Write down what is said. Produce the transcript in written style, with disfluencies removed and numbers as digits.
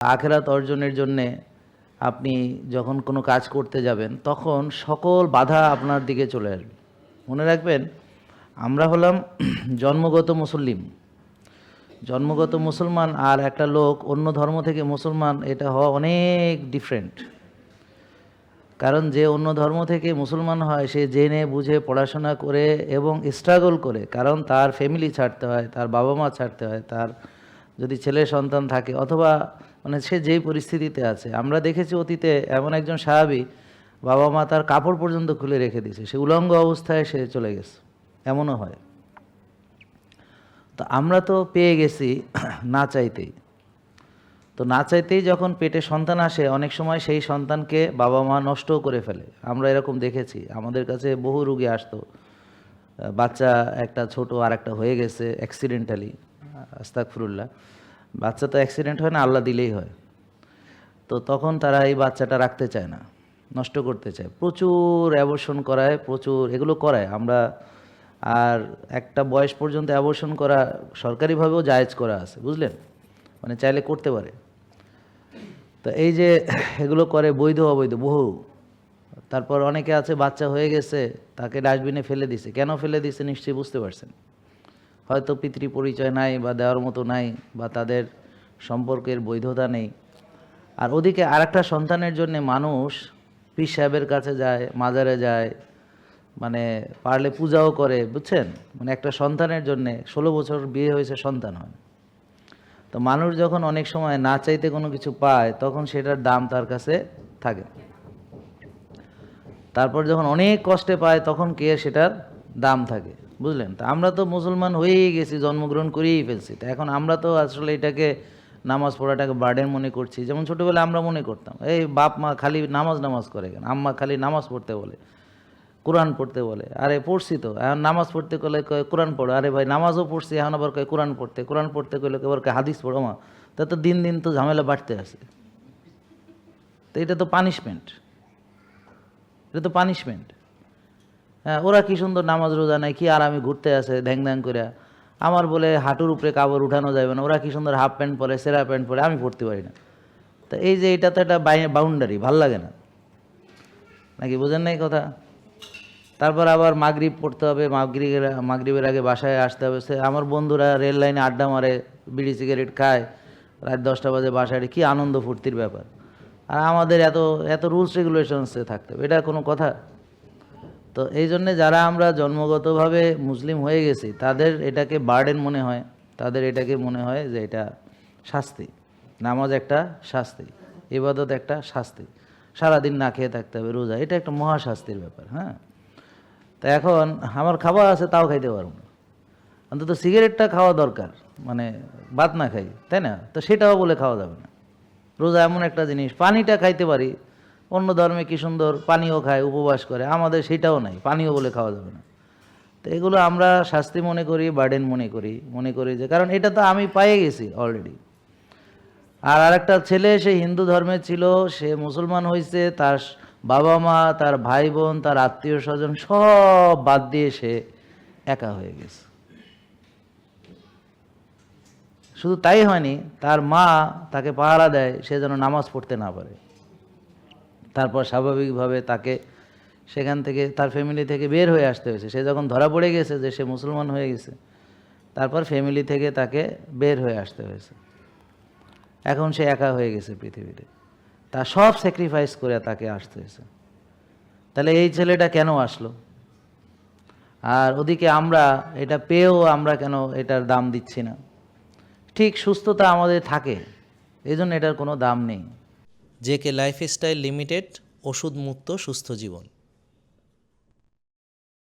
আখিরাত অর্জনের জন্যে আপনি যখন কোনো কাজ করতে যাবেন তখন সকল বাধা আপনার দিকে চলে আসবে। মনে রাখবেন, আমরা হলাম জন্মগত মুসলিম, জন্মগত মুসলমান, আর একটা লোক অন্য ধর্ম থেকে মুসলমান, এটা হওয়া অনেক ডিফারেন্ট। কারণ যে অন্য ধর্ম থেকে মুসলমান হয় সে জেনে বুঝে পড়াশোনা করে এবং স্ট্রাগল করে, কারণ তার ফ্যামিলি ছাড়তে হয়, তার বাবা মা ছাড়তে হয়, তার যদি ছেলে সন্তান থাকে, অথবা মানে সে যেই পরিস্থিতিতে আছে। আমরা দেখেছি অতীতে এমন একজন সাহাবী, বাবা মা তার কাপড় পর্যন্ত খুলে রেখে দিয়েছে, সে উলঙ্গ অবস্থায় সে চলে গেছে, এমনও হয়। তো আমরা তো পেয়ে গেছি না চাইতেই। তো না চাইতেই যখন পেটে সন্তান আসে, অনেক সময় সেই সন্তানকে বাবা মা নষ্টও করে ফেলে। আমরা এরকম দেখেছি, আমাদের কাছে বহু রোগী আসতো, বাচ্চা একটা ছোট আর একটা হয়ে গেছে অ্যাক্সিডেন্টালি, আস্তাগফিরুল্লাহ। বাচ্চা তো অ্যাক্সিডেন্ট হয় না, আল্লাহ দিলেই হয়। তো তখন তারা এই বাচ্চাটা রাখতে চায় না, নষ্ট করতে চায়, প্রচুর অ্যাবর্শন করায়, প্রচুর এগুলো করায় আমরা। আর একটা বয়স পর্যন্ত অ্যাবর্শন করা সরকারিভাবেও জায়েজ করা আছে, বুঝলেন, মানে চাইলে করতে পারে। তো এই যে এগুলো করে বৈধ অবৈধ বহু। তারপর অনেকে আছে বাচ্চা হয়ে গেছে, তাকে ডাস্টবিনে ফেলে দিছে। কেন ফেলে দিছে নিশ্চয়ই বুঝতে পারছেন। হয়তো পিতৃ পরিচয় নাই, বা দেওয়ার মতো নাই, বা তাদের সম্পর্কের বৈধতা নেই। আর ওদিকে আরেকটা সন্তানের জন্য মানুষ পীর সাহেবের কাছে যায়, মাজারে যায়, মানে পারলে পূজাও করে, বুঝছেন। মানে একটা সন্তানের জন্যে 16 বছর বিয়ে হয়েছে, সন্তান হয়। তো মানুষ যখন অনেক সময় না চাইতে কোনো কিছু পায়, তখন সেটার দাম তার কাছে থাকে। তারপর যখন অনেক কষ্টে পায়, তখন কে সেটার দাম থাকে, বুঝলেন। তা আমরা তো মুসলমান হয়েই গেছি, জন্মগ্রহণ করেই ফেলছি। তা এখন আমরা তো আসলে এটাকে, নামাজ পড়াটাকে বার্ডেন মনে করছি। যেমন ছোটোবেলায় আমরা মনে করতাম, এই বাপ মা খালি নামাজ করে কেন, আম্মা খালি নামাজ পড়তে বলে, কোরআন পড়তে বলে। আরে পড়ছি তো, এখন নামাজ পড়তে গেলে কয় কোরআন পড়ো। আরে ভাই নামাজও পড়ছি, এখন আবার কয় কোরআন পড়তে গেলে এবার কয় হাদিস পড়ো। মা তা তো দিন দিন তো ঝামেলা বাড়তে আছে। তো এটা তো পানিশমেন্ট, এটা তো পানিশমেন্ট। হ্যাঁ, ওরা কি সুন্দর নামাজ রোজা নাই, কি আর আমি ঘুরতে আসে ধ্যাং ধ্যাং করে। আমার বলে হাঁটুর উপরে কাপড় উঠানো যাবে না, ওরা কি সুন্দর হাফ প্যান্ট পরে, সেরা প্যান্ট পরে, আমি পড়তে পারি না। তো এই যে এটা তো একটা বাউন্ডারি, ভাল লাগে না নাকি, বোঝেন নাই কথা। তারপর আবার মাগরিব পড়তে হবে, মাগরিবের আগে বাসায় আসতে হবে। সে আমার বন্ধুরা রেল লাইনে আড্ডা মারে, বিড়ি সিগারেট খায়, রাত 10টা বাজে বাসায়, কি আনন্দ ফুর্তির ব্যাপার। আর আমাদের এত এত রুলস রেগুলেশনসে থাকতে হবে, এটা কোনো কথা। তো এই জন্যে যারা আমরা জন্মগতভাবে মুসলিম হয়ে গেছি, তাদের এটাকে বার্ডেন মনে হয়, তাদের এটাকে মনে হয় যে এটা শাস্তি। নামাজ একটা শাস্তি, ইবাদত একটা শাস্তি, সারাদিন না খেয়ে থাকতে হবে, রোজা, এটা একটা মহাশাস্তির ব্যাপার। হ্যাঁ, তা এখন আমার খাবার আছে তাও খাইতে পারবো না, অন্তত সিগারেটটা খাওয়া দরকার, মানে ভাত না খাই, তাই না। তো সেটাও বলে খাওয়া যাবে না। রোজা এমন একটা জিনিস, পানিটা খাইতে পারি, অন্য ধর্মে কি সুন্দর পানিও খায়, উপবাস করে, আমাদের সেটাও নাই, পানিও বলে খাওয়া যাবে না। তো এগুলো আমরা শাস্তি মনে করি, বার্ডেন মনে করি যে কারণ এটা তো আমি পাইয়ে গেছি অলরেডি। আর আরেকটা ছেলে, সে হিন্দু ধর্মের ছিল, সে মুসলমান হয়েছে, তার বাবা মা, তার ভাই বোন, তার আত্মীয় স্বজন সব বাদ দিয়ে সে একা হয়ে গেছে। শুধু তাই হয়নি, তার মা তাকে পাহারা দেয়, সে যেন নামাজ পড়তে না পারে। তারপর স্বাভাবিকভাবে তাকে সেখান থেকে, তার ফ্যামিলি থেকে বের হয়ে আসতে হয়েছে। সে যখন ধরা পড়ে গেছে যে সে মুসলমান হয়ে গেছে, তারপর ফ্যামিলি থেকে তাকে বের হয়ে আসতে হয়েছে। এখন সে একা হয়ে গেছে পৃথিবীতে, তা সব স্যাক্রিফাইস করে তাকে আসতে হয়েছে। তাহলে এই ছেলেটা কেন আসলো? আর ওদিকে আমরা এটা পেয়েও আমরা কেন এটার দাম দিচ্ছি না? ঠিক সুস্থতা আমাদের থাকে, এই জন্য এটার কোনো দাম নেই। জেকে লাইফস্টাইল লিমিটেড, ওষুধ মুক্ত সুস্থ জীবন।